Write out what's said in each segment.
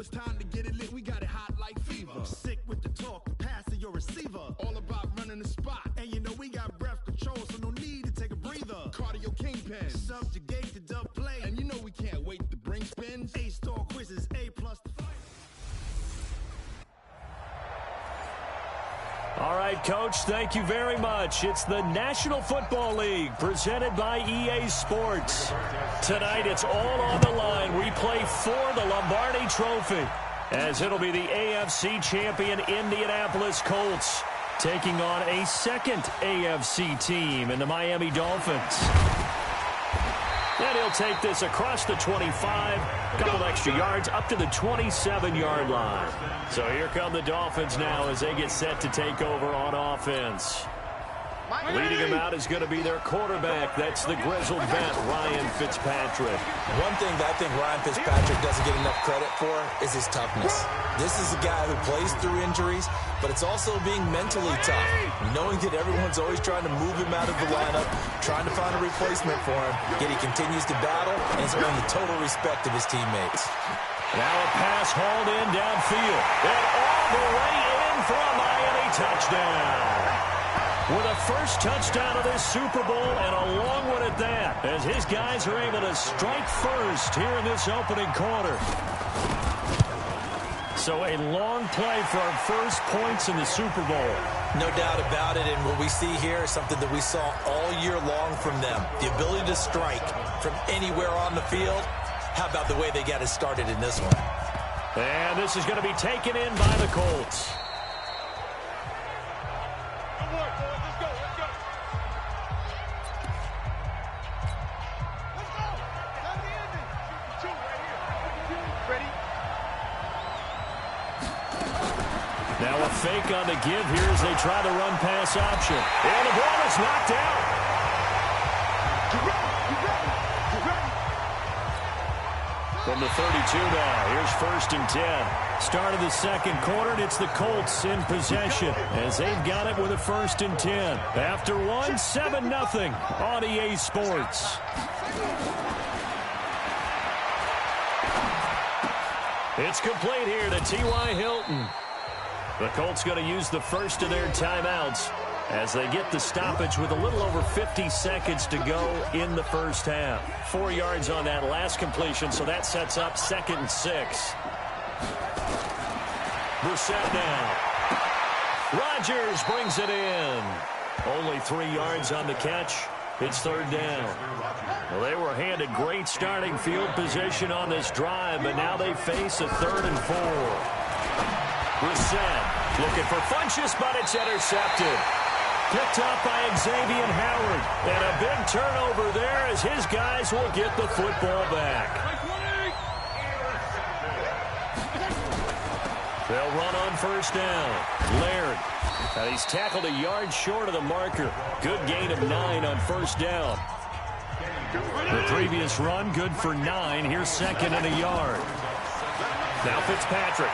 it's time to get it lit. We got it hot like fever. I'm sick with the talk, the pass to your receiver. All about running the spot. And you know we got breath control, so no need to take a breather. Cardio kingpin. Subjugate the dub play. And you know we can't wait to bring spins. A-star quizzes, A+. All right, Coach, thank you very much. It's the National Football League presented by EA Sports. Tonight, it's all on the line. We play for the Lombardi Trophy, as it'll be the AFC champion Indianapolis Colts taking on a second AFC team in the Miami Dolphins. And he'll take this across the 25, couple extra yards up to the 27-yard line. So here come the Dolphins now as they get set to take over on offense. Leading him out is going to be their quarterback. That's the grizzled vet, Ryan Fitzpatrick. One thing that I think Ryan Fitzpatrick doesn't get enough credit for is his toughness. This is a guy who plays through injuries, but it's also being mentally tough. Knowing that everyone's always trying to move him out of the lineup, trying to find a replacement for him, yet he continues to battle and has earned the total respect of his teammates. Now a pass hauled in downfield. And all the way in for a Miami touchdown. With a first touchdown of this Super Bowl, and a long one at that, as his guys are able to strike first here in this opening quarter. So a long play for our first points in the Super Bowl. No doubt about it, and what we see here is something that we saw all year long from them. The ability to strike from anywhere on the field. How about the way they got it started in this one? And this is going to be taken in by the Colts. Now a fake on the give here as they try the run-pass option. And the ball is knocked out. From the 32 now, here's 1st and 10. Start of the second quarter, and it's the Colts in possession as they've got it with a 1st and 10. After one, 7-0 on EA Sports. It's complete here to T.Y. Hilton. The Colts going to use the first of their timeouts as they get the stoppage with a little over 50 seconds to go in the first half. 4 yards on that last completion, so that sets up 2nd and 6. Brissett now. Rodgers brings it in. Only 3 yards on the catch. It's 3rd down. Well, they were handed great starting field position on this drive, but now they face a 3rd and 4. Brissett looking for Funchess, but it's intercepted. Picked up by Xavier Howard. And a big turnover there as his guys will get the football back. They'll run on 1st down. Laird. He's tackled a yard short of the marker. Good gain of 9 on 1st down. The previous run, good for 9. Here's 2nd and a yard. Now Fitzpatrick.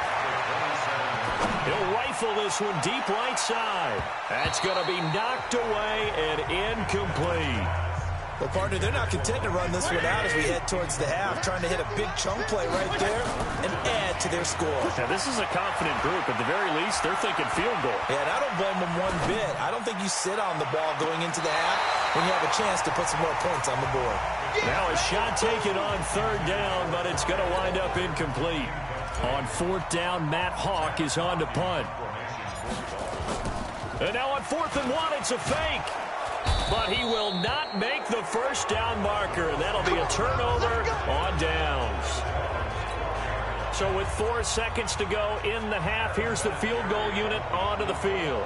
He'll rifle this one deep right side. That's going to be knocked away and incomplete. Well, partner, they're not content to run this one out as we head towards the half, trying to hit a big chunk play right there and add to their score. Now, this is a confident group. At the very least, they're thinking field goal. Yeah, and I don't blame them one bit. I don't think you sit on the ball going into the half when you have a chance to put some more points on the board. Now a shot taken on 3rd down, but it's going to wind up incomplete. On 4th down, Matt Hawk is on to punt. And now on 4th and 1, it's a fake. But he will not make the 1st down marker. That'll be a turnover on downs. So with 4 seconds to go in the half, here's the field goal unit onto the field.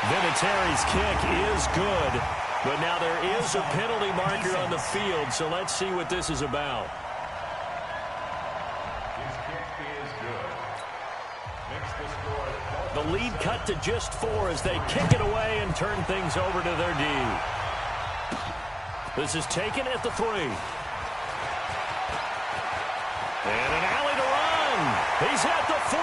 Vinatieri's kick is good. But now there is a penalty marker on the field, so let's see what this is about. The lead cut to just 4 as they kick it away and turn things over to their D. This is taken at the 3. And an alley to run. He's at the 40.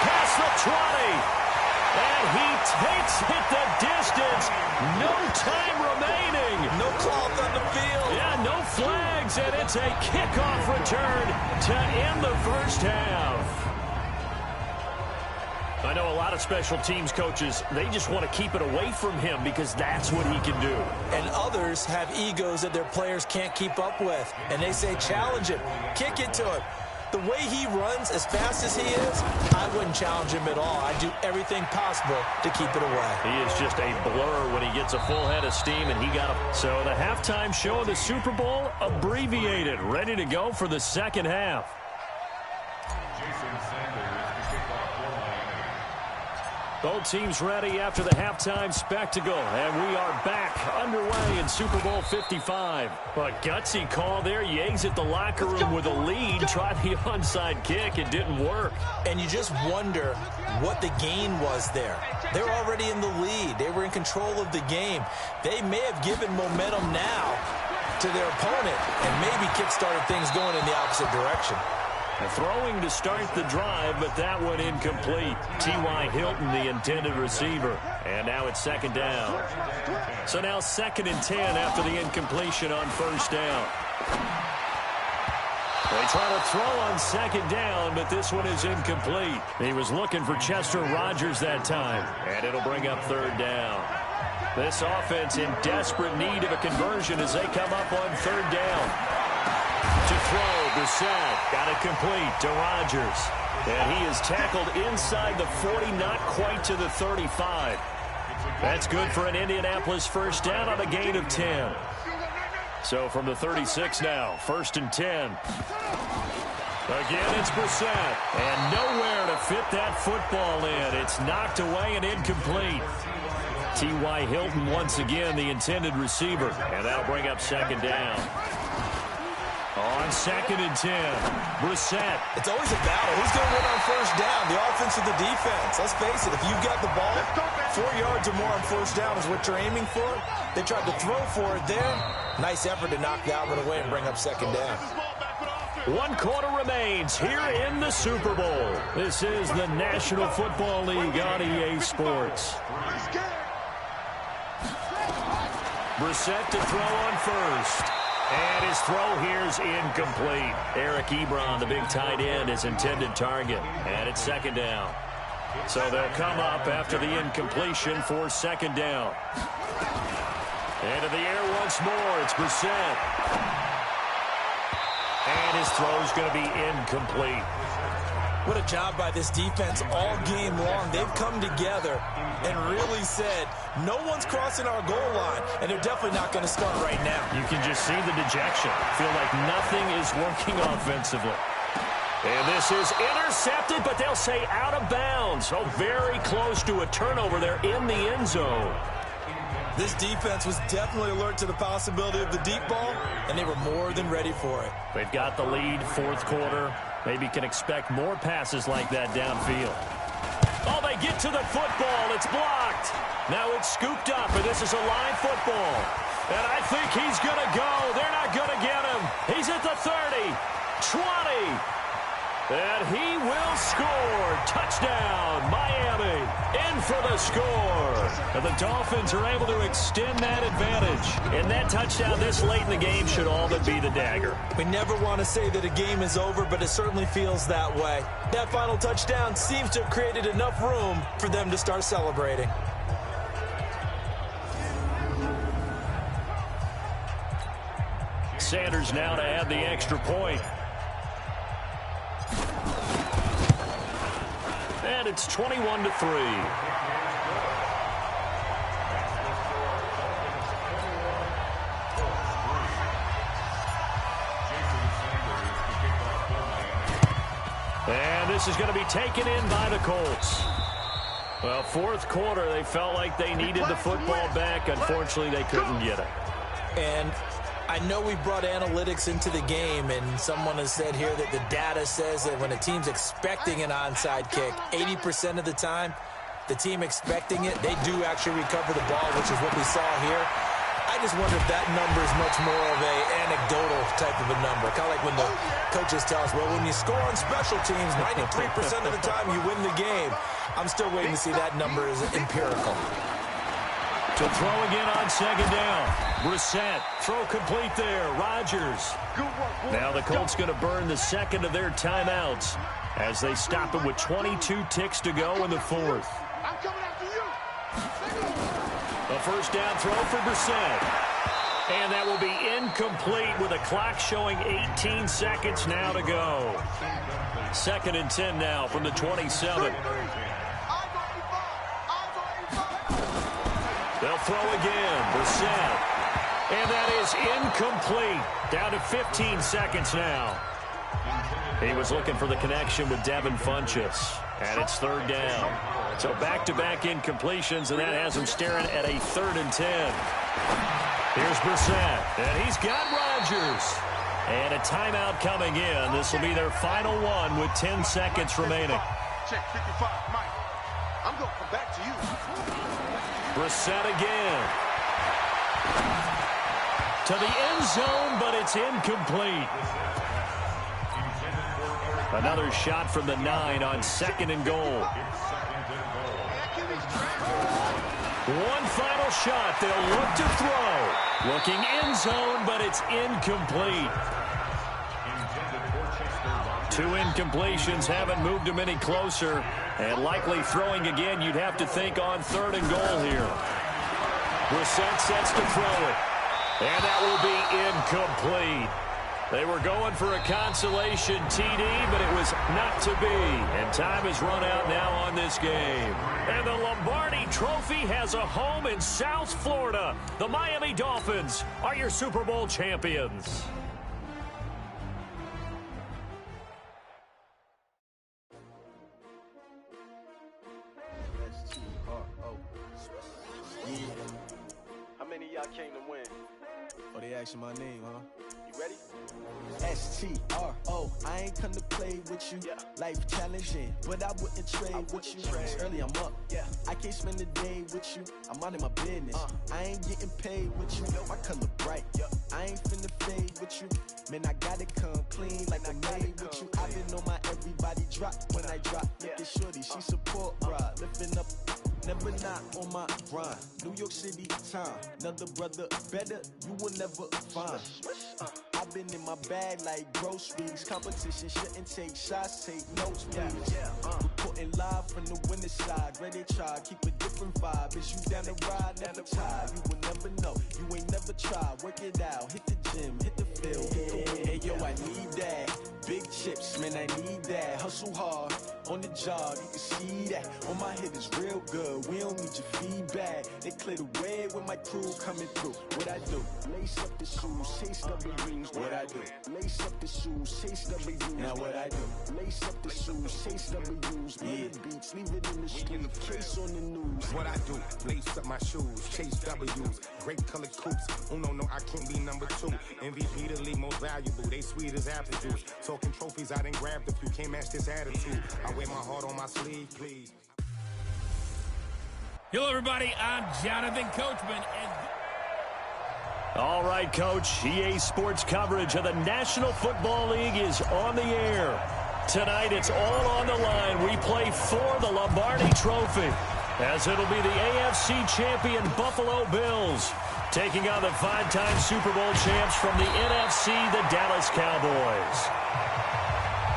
Past the 20. And he takes it the distance. No time remaining. No cloth on the field. Yeah, no flags. legs, and it's a kickoff return to end the first half. I know a lot of special teams coaches, they just want to keep it away from him because that's what he can do. And others have egos that their players can't keep up with. And they say, challenge him, kick it to him. The way he runs as fast as he is, I wouldn't challenge him at all. I'd do everything possible to keep it away. He is just a blur when he gets a full head of steam, and he got a... So the halftime show of the Super Bowl, abbreviated, ready to go for the second half. Both teams ready after the halftime spectacle, and we are back underway in Super Bowl 55. A gutsy call there. You exit the locker room with a lead, try the onside kick. It didn't work. And you just wonder what the gain was there. They're already in the lead. They were in control of the game. They may have given momentum now to their opponent and maybe kick-started things going in the opposite direction. Throwing to start the drive, but that one incomplete. T.Y. Hilton, the intended receiver. And now it's second down. So now 2nd and 10 after the incompletion on first down. They try to throw on second down, but this one is incomplete. He was looking for Chester Rogers that time, and it'll bring up third down. This offense in desperate need of a conversion as they come up on third down. To throw, Brissett got it complete to Rogers. And he is tackled inside the 40, not quite to the 35. That's good for an Indianapolis first down on a gain of 10. So from the 36 now, 1st and 10. Again, it's Brissett. And nowhere to fit that football in. It's knocked away and incomplete. T.Y. Hilton once again the intended receiver. And that'll bring up second down. On 2nd and 10, Brissett. It's always a battle. Who's going to win on first down, the offense or the defense? Let's face it, if you've got the ball, 4 yards or more on first down is what you're aiming for. They tried to throw for it there. Nice effort to knock that one away and bring up second down. 1 quarter remains here in the Super Bowl. This is the National Football League on EA Sports. Brissett to throw on first. And his throw here's incomplete. Eric Ebron, the big tight end, his intended target. And it's second down. So they'll come up after the incompletion for second down. Into the air once more. It's Brissett. And his throw's going to be incomplete. What a job by this defense all game long. They've come together and really said, no one's crossing our goal line, and they're definitely not going to start right now. You can just see the dejection. Feel like nothing is working offensively. And this is intercepted, but they'll say out of bounds. So very close to a turnover there in the end zone. This defense was definitely alert to the possibility of the deep ball, and they were more than ready for it. They've got the lead, 4th quarter. Maybe can expect more passes like that downfield. Oh, they get to the football. It's blocked. Now it's scooped up, and this is a live football. And I think he's going to go. They're not going to get him. He's at the 30, 20. And he will score. Touchdown, Miami. In for the score. And the Dolphins are able to extend that advantage. And that touchdown this late in the game should all but be the dagger. We never want to say that a game is over, but it certainly feels that way. That final touchdown seems to have created enough room for them to start celebrating. Sanders now to add the extra point. And it's 21-3. And this is going to be taken in by the Colts. Well, 4th quarter, they felt like they needed the football back. Unfortunately, they couldn't get it. And I know we brought analytics into the game, and someone has said here that the data says that when a team's expecting an onside kick, 80% of the time, the team expecting it, they do actually recover the ball, which is what we saw here. I just wonder if that number is much more of a anecdotal type of a number. Kind of like when the coaches tell us, well, when you score on special teams, 93% of the time you win the game. I'm still waiting to see that number is empirical. To throw again on second down. Brissett, throw complete there. Rodgers. Now the Colts going to burn the second of their timeouts as they stop it with 22 ticks to go in the fourth. I'm coming after you. A first down throw for Brissett. And that will be incomplete with a clock showing 18 seconds now to go. 2nd and 10 now from the 27. They'll throw again. Brissett. And that is incomplete. Down to 15 seconds now. He was looking for the connection with Devin Funchess. And it's 3rd down. So back-to-back incompletions, and that has him staring at a 3rd and 10. Here's Brissett. And he's got Rodgers. And a timeout coming in. This will be their final one with 10 seconds remaining. Check 55, Mike. I'm going to come back to you. Brissett again. To the end zone, but it's incomplete. Another shot from the 9 on 2nd and goal. One final shot. They'll look to throw. Looking end zone, but it's incomplete. 2 incompletions haven't moved him any closer. And likely throwing again, you'd have to think on 3rd and goal here. Brissett sets to throw it. And that will be incomplete. They were going for a consolation TD, but it was not to be. And time has run out now on this game. And the Lombardi Trophy has a home in South Florida. The Miami Dolphins are your Super Bowl champions. How many of y'all came to win? Oh, they asking my name, huh? You ready? S-T-R-O, I ain't come to play with you. Yeah. Life challenging, but I wouldn't trade with you. It's early, I'm up. Yeah. I can't spend the day with you. I'm minding my business. I ain't getting paid with you. My color bright. I ain't finna fade with you. Man, I gotta come clean like I'm made with you. I've been on my everybody drop when I drop. Look at shorty, she support ride. Lifting up, never not on my grind. New York City time. Another brother better, you will never find. I've been in my bag like groceries. Competition shouldn't take shots, take notes, please. Reporting live from the winning side. Ready to try, keep a different vibe. Is you down the ride, down the tide? You will never know, you ain't never tried. Work it out, hit the gym, hit the field, hit the win. Hey yo, I need that. Big chips, man, I need that. Hustle hard, on the job, you can see that. On my head is real good, we don't need your feedback. They clear the way when my crew coming through. What I do? Lace up the shoes, chase W's. What I do? Lace up the shoes, chase W's. Now what I do? Lace up the shoes, chase W's. Yeah. Beats, leave it in the street, case on the news. What I do? Lace up my shoes, chase W's. Great colored coops. Oh no, I can't be number 2. MVP the league most valuable. They sweet as apple juice. Talking trophies, I done grabbed a few. Can't match this attitude. I wear my heart on my sleeve, please. Hello, everybody. I'm Jonathan Coachman. All right, Coach. EA Sports coverage of the National Football League is on the air. Tonight, it's all on the line. We play for the Lombardi Trophy, as it'll be the AFC champion Buffalo Bills taking on the 5-time Super Bowl champs from the NFC, the Dallas Cowboys.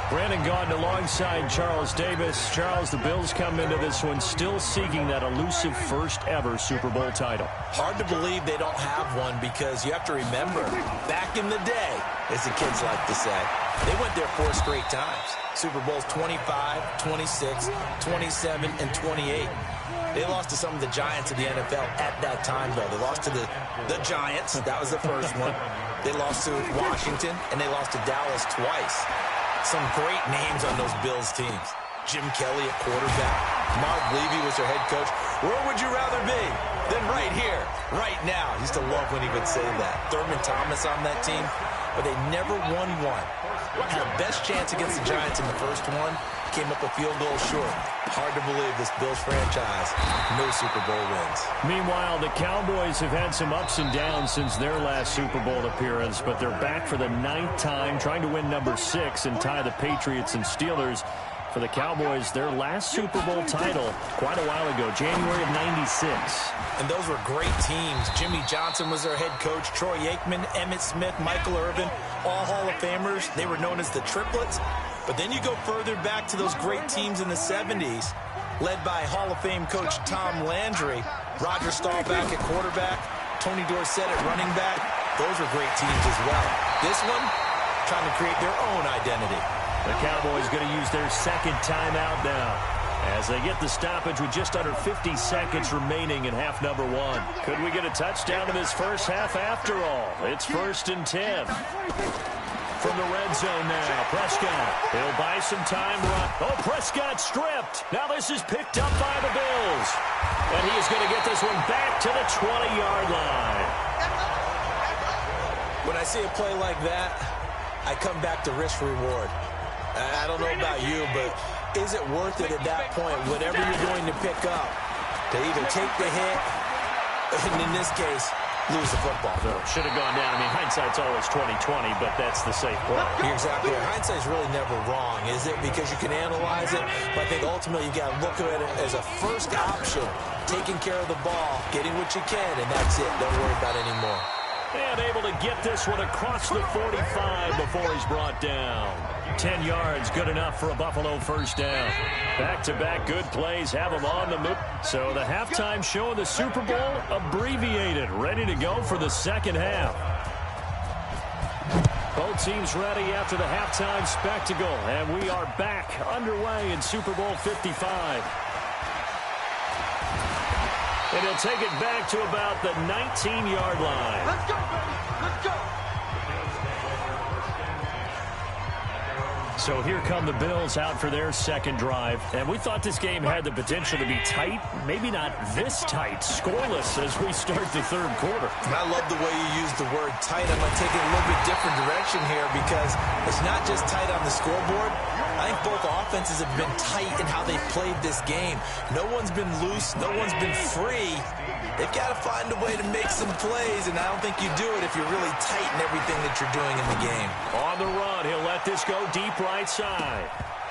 Brandon Gaudin alongside Charles Davis. Charles, the Bills come into this one still seeking that elusive first-ever Super Bowl title. Hard to believe they don't have one because you have to remember, back in the day, as the kids like to say, they went there 4 straight times. Super Bowls 25, 26, 27, and 28. They lost to some of the giants of the NFL at that time, though. They lost to the Giants. That was the first one. They lost to Washington, and they lost to Dallas twice. Some great names on those Bills teams. Jim Kelly at quarterback. Mark Levy was their head coach. Where would you rather be than right here, right now? I used to love when he would say that. Thurman Thomas on that team, but they never won one. Had a best chance against the Giants in the first one. Came up a field goal short. Hard to believe this Bills franchise, no Super Bowl wins. Meanwhile, the Cowboys have had some ups and downs since their last Super Bowl appearance, but they're back for the 9th time, trying to win number 6 and tie the Patriots and Steelers For the Cowboys, their last Super Bowl title quite a while ago, January of '96. And those were great teams. Jimmy Johnson was their head coach. Troy Aikman, Emmitt Smith, Michael Irvin, all Hall of Famers. They were known as the Triplets. But then you go further back to those great teams in the 70s, led by Hall of Fame coach Tom Landry, Roger Staubach at quarterback, Tony Dorsett at running back. Those are great teams as well. This one, trying to create their own identity. The Cowboys going to use their second timeout now as they get the stoppage with just under 50 seconds remaining in half number one. Could we get a touchdown in this first half after all? It's 1st and 10. From the red zone now, Prescott. He'll buy some time. Oh, Prescott stripped. Now this is picked up by the Bills. And he is going to get this one back to the 20-yard line. When I see a play like that, I come back to risk-reward. I don't know about you, but is it worth it at that point, whatever you're going to pick up, to either take the hit, and in this case, lose the football? So should have gone down. I mean, hindsight's always 20/20, but that's the safe play. You're exactly right. Hindsight's really never wrong, is it? Because you can analyze it, but I think ultimately you got to look at it as a first option, taking care of the ball, getting what you can, and that's it. Don't worry about it anymore. And able to get this one across the 45 before he's brought down. 10 yards, good enough for a Buffalo first down. Back-to-back good plays have them on the move. So the halftime show of the Super Bowl abbreviated, ready to go for the second half. Both teams ready after the halftime spectacle, and we are back underway in Super Bowl 55. And he'll take it back to about the 19-yard line. Let's go, baby. Let's go. So here come the Bills out for their second drive. And we thought this game had the potential to be tight, maybe not this tight, scoreless as we start the third quarter. And I love the way you use the word tight. I'm going to take it a little bit different direction here because it's not just tight on the scoreboard. I think both offenses have been tight in how they've played this game. No one's been loose. No one's been free. They've got to find a way to make some plays, and I don't think you do it if you're really tight in everything that you're doing in the game. On the run, he'll let this go deep right side.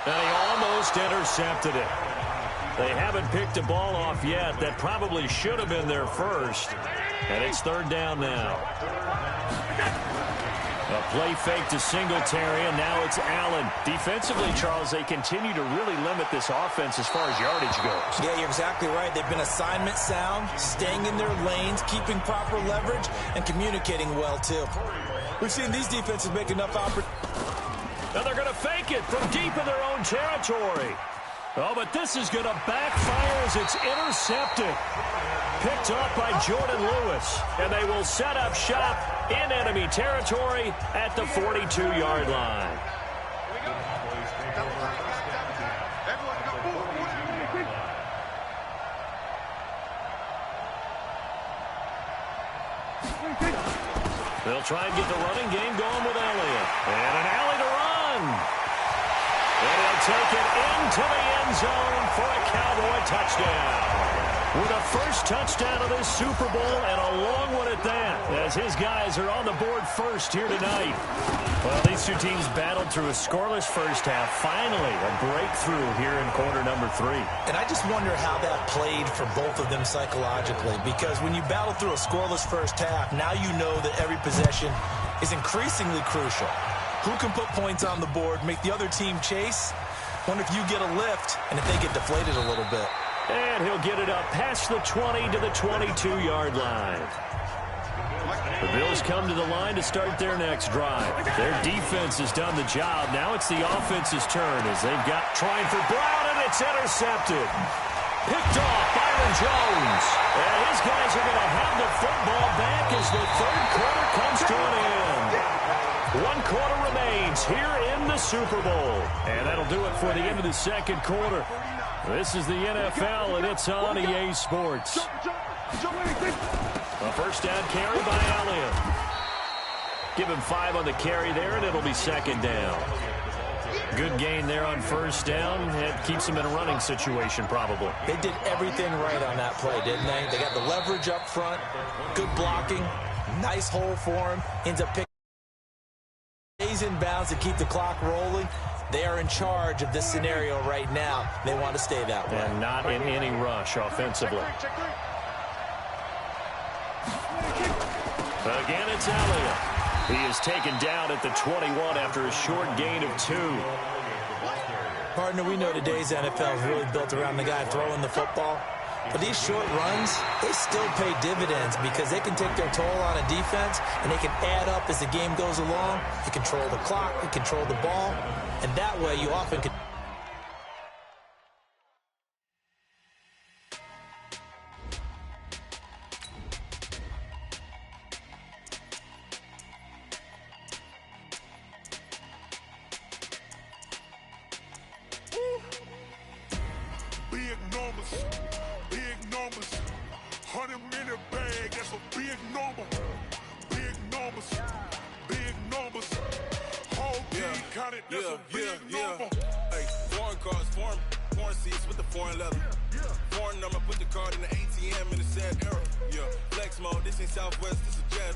And he almost intercepted it. They haven't picked a ball off yet. That probably should have been their first. And it's third down now. A play fake to Singletary, and now it's Allen. Defensively, Charles, they continue to really limit this offense as far as yardage goes. Yeah, you're exactly right. They've been assignment sound, staying in their lanes, keeping proper leverage, and communicating well, too. We've seen these defenses make enough opportunities. Now they're going to fake it from deep in their own territory. Oh, but this is going to backfire as it's intercepted. Picked up by Jordan Lewis. And they will set up shop in enemy territory at the 42-yard line. They'll try and get the running game going with Elliott. And an alley to run. And he'll take it into the end zone for a Cowboy touchdown. With a first touchdown of this Super Bowl, and a long one at that, as his guys are on the board first here tonight. Well, these two teams battled through a scoreless first half. Finally, a breakthrough here in quarter number 3. And I just wonder how that played for both of them psychologically, because when you battle through a scoreless first half, now you know that every possession is increasingly crucial. Who can put points on the board, make the other team chase? Wonder if you get a lift, and if they get deflated a little bit. And he'll get it up past the 20 to the 22-yard line. The Bills come to the line to start their next drive. Their defense has done the job. Now it's the offense's turn as they've got trying for Brown, and it's intercepted. Picked off Byron Jones. And his guys are going to have the football back as the third quarter comes to an end. 1 quarter remains here in the Super Bowl. And that'll do it for the end of the second quarter. This is the NFL, and it's on EA Sports. A first down carry by Elliott. Give him 5 on the carry there, and it'll be second down. Good gain there on first down. It keeps him in a running situation, probably. They did everything right on that play, didn't they? They got the leverage up front, good blocking, nice hole for him, ends up picking stays in bounds to keep the clock rolling. They are in charge of this scenario right now. They want to stay that way. And not in any rush offensively. Again, it's Elliott. He is taken down at the 21 after a short gain of 2. Partner, we know today's NFL is really built around the guy throwing the football. But these short runs, they still pay dividends because they can take their toll on a defense and they can add up as the game goes along. You control the clock, you control the ball, and that way you often can. Big numbers, 100-minute bag, that's a big number. Big numbers, whole team counted, that's a big number. Hey, foreign cars, foreign seats with the foreign leather. Foreign number, put the card in the ATM in the sad era. Yeah, flex mode, this ain't Southwest, this is jet.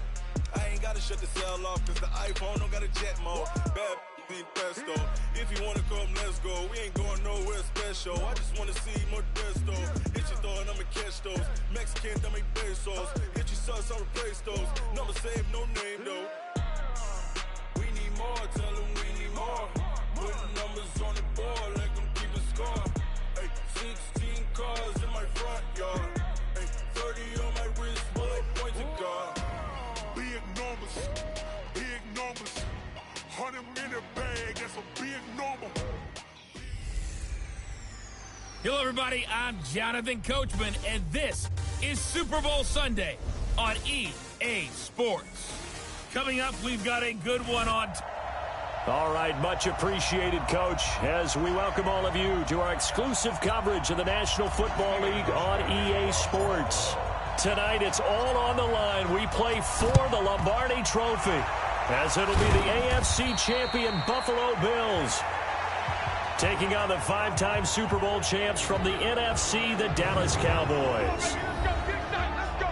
I ain't gotta shut the cell off, cause the iPhone don't got a jet mode. Bad beat pesto. If you wanna come, let's go. We ain't going nowhere special. I just wanna see more desto. Hit your throw and I'ma catch those. Mexican, dummy pesos. Hit your sauce, I'll replace those. Number save, no name though. We need more, tell them we need more. Putting numbers on the board like I'm keeping score. Hey, 16 cars in my front yard. Hey, 30 on my wrist, bullet point to God. Big numbers, 100-minute bag, that's a big number. Hello, everybody. I'm Jonathan Coachman, and this is Super Bowl Sunday on EA Sports. Coming up, we've got a good one on. All right, much appreciated, Coach, as we welcome all of you to our exclusive coverage of the National Football League on EA Sports. Tonight, it's all on the line. We play for the Lombardi Trophy, as it'll be the AFC champion Buffalo Bills taking on the 5-time Super Bowl champs from the NFC, the Dallas Cowboys.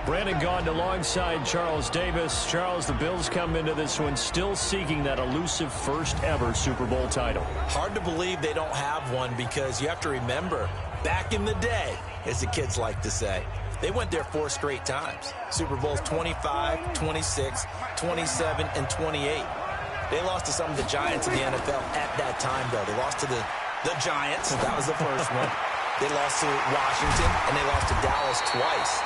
Brandon Gaudin alongside Charles Davis. Charles, the Bills come into this one still seeking that elusive first-ever Super Bowl title. Hard to believe they don't have one because you have to remember, back in the day, as the kids like to say, they went there 4 straight times. Super Bowls 25, 26, 27, and 28. They lost to some of the giants in the NFL at that time, though. They lost to the Giants. That was the first one. They lost to Washington, and they lost to Dallas twice.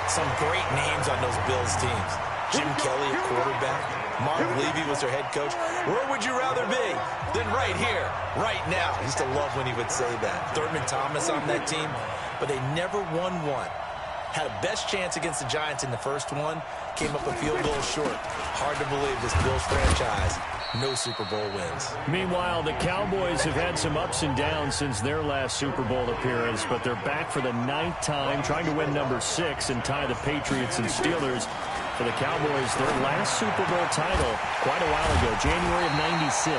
Some great names on those Bills teams. Jim Kelly at quarterback. Mark Levy was their head coach. Where would you rather be than right here, right now? I used to love when he would say that. Thurman Thomas on that team, but they never won one. Had a best chance against the Giants in the first one, came up a field goal short. Hard to believe this Bills franchise, no Super Bowl wins. Meanwhile, the Cowboys have had some ups and downs since their last Super Bowl appearance, but they're back for the 9th time, trying to win number 6 and tie the Patriots and Steelers. For the Cowboys, their last Super Bowl title quite a while ago, January of '96.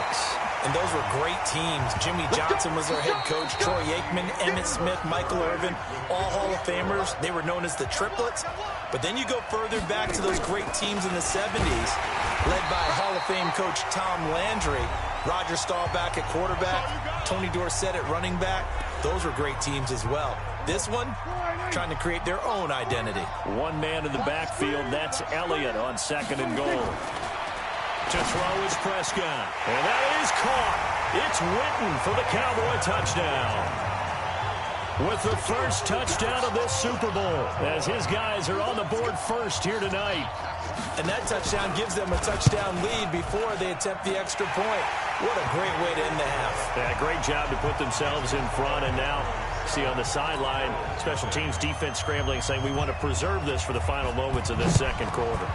And those were great teams. Jimmy Johnson was their head coach. Troy Aikman, Emmitt Smith, Michael Irvin, all Hall of Famers. They were known as the Triplets. But then you go further back to those great teams in the 70s, led by Hall of Fame coach Tom Landry, Roger Staubach at quarterback, Tony Dorsett at running back. Those were great teams as well. This one, trying to create their own identity. One man in the backfield, that's Elliott on 2nd and goal. To throw is Prescott. And that is caught. It's Witten for the Cowboy touchdown. With the first touchdown of this Super Bowl, as his guys are on the board first here tonight. And that touchdown gives them a touchdown lead before they attempt the extra point. What a great way to end the half. Yeah, great job to put themselves in front. And now, see on the sideline, special teams defense scrambling, saying we want to preserve this for the final moments of this second quarter.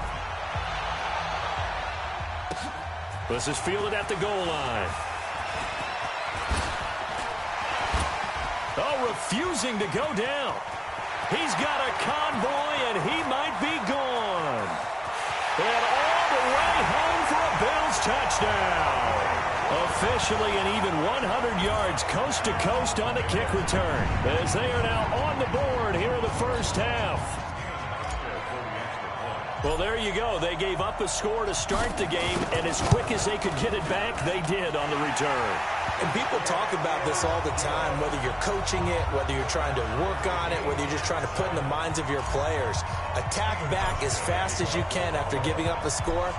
This is fielded at the goal line. Oh, refusing to go down. He's got a convoy, and he might be gone. And all the way home for a Bills touchdown. Officially an even 100 yards coast to coast on the kick return, as they are now on the board here in the first half. Well, there you go. They gave up a score to start the game, and as quick as they could get it back, they did on the return. And people talk about this all the time, whether you're coaching it, whether you're trying to work on it, whether you're just trying to put in the minds of your players. Attack back as fast as you can after giving up a score.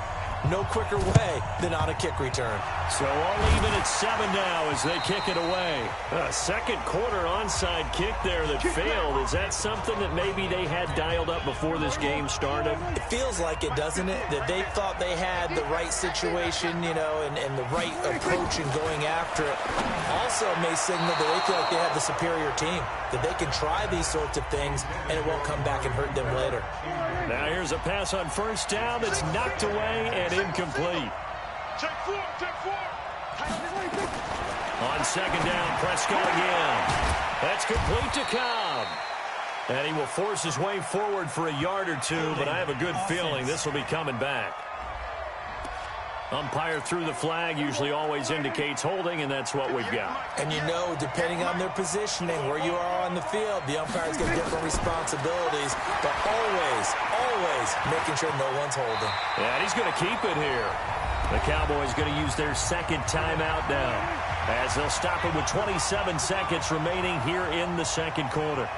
No quicker way than on a kick return. So all even at 7 now as they kick it away. A second quarter onside kick there that failed. Is that something that maybe they had dialed up before this game started? It feels like it, doesn't it? That they thought they had the right situation, you know, and the right approach in going after it. Also may signal that they feel like they have the superior team, that they can try these sorts of things and it won't come back and hurt them later. Now here's a pass on first down that's knocked away and incomplete. On second down, Prescott again. That's complete to Cobb. And he will force his way forward for a yard or two, but I have a good feeling this will be coming back. Umpire threw the flag, usually always indicates holding, and that's what we've got. And you know, depending on their positioning, where you are on the field, the umpires get different responsibilities, but always making sure no one's holding. Yeah, and he's going to keep it here. The Cowboys going to use their second timeout now, as they'll stop it with 27 seconds remaining here in the second quarter.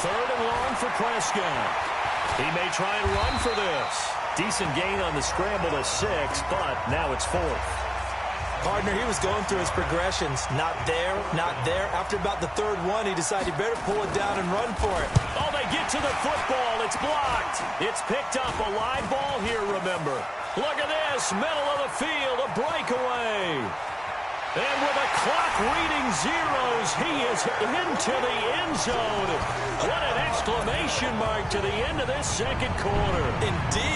Third and long for Prescott. He may try and run for this. Decent gain on the scramble to 6, but now it's 4th. Partner, he was going through his progressions. Not there, not there. After about the third one, he decided he better pull it down and run for it. Oh, they get to the football. It's blocked. It's picked up. A live ball here, remember. Look at this. Middle of the field, a breakaway. And with a clock reading zeros, he is into the end zone. What an exclamation mark to the end of this second quarter. Indeed.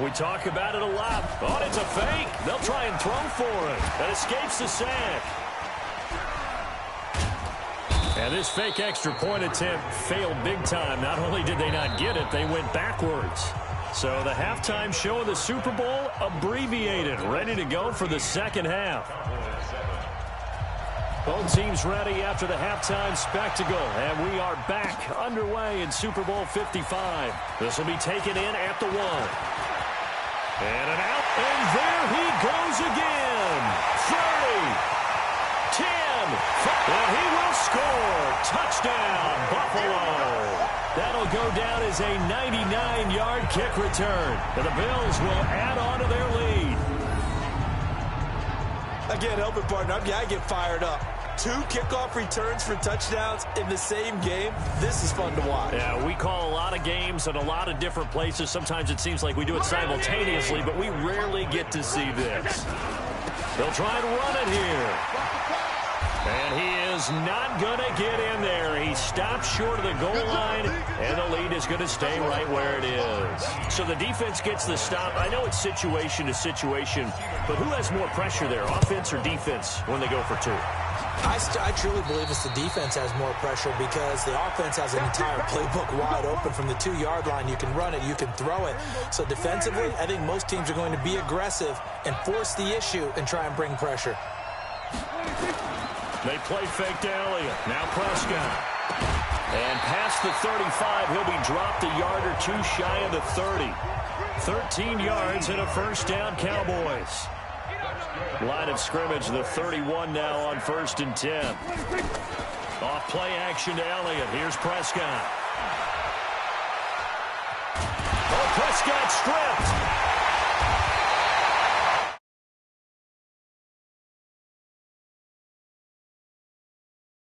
We talk about it a lot. Oh, it's a fake. They'll try and throw for it. That escapes the sack. And this fake extra point attempt failed big time. Not only did they not get it, they went backwards. So the halftime show of the Super Bowl abbreviated, ready to go for the second half. Both teams ready after the halftime spectacle, and we are back underway in Super Bowl 55. This will be taken in at the 1. And an out, and there he goes again. 30, 10, 5, and he will score. Touchdown, Buffalo. That'll go down as a 99-yard kick return. And the Bills will add on to their lead. I can't help it, partner. I get fired up. 2 kickoff returns for touchdowns in the same game. This is fun to watch. Yeah, we call a lot of games at a lot of different places. Sometimes it seems like we do it simultaneously, but we rarely get to see this. They'll try and run it here. And he is not going to get in there. He stops short of the goal line, and the lead is going to stay right where it is. So the defense gets the stop. I know it's situation to situation, but who has more pressure there, offense or defense, when they go for 2? I truly believe it's the defense has more pressure because the offense has an entire playbook wide open from the 2-yard line. You can run it, you can throw it. So defensively, I think most teams are going to be aggressive and force the issue and try and bring pressure. They play fake to Elliott. Now Prescott. And past the 35, he'll be dropped a yard or 2 shy of the 30. 13 yards and a first down, Cowboys. Line of scrimmage, the 31 now on 1st and 10. Off play action to Elliott. Here's Prescott. Oh, Prescott stripped.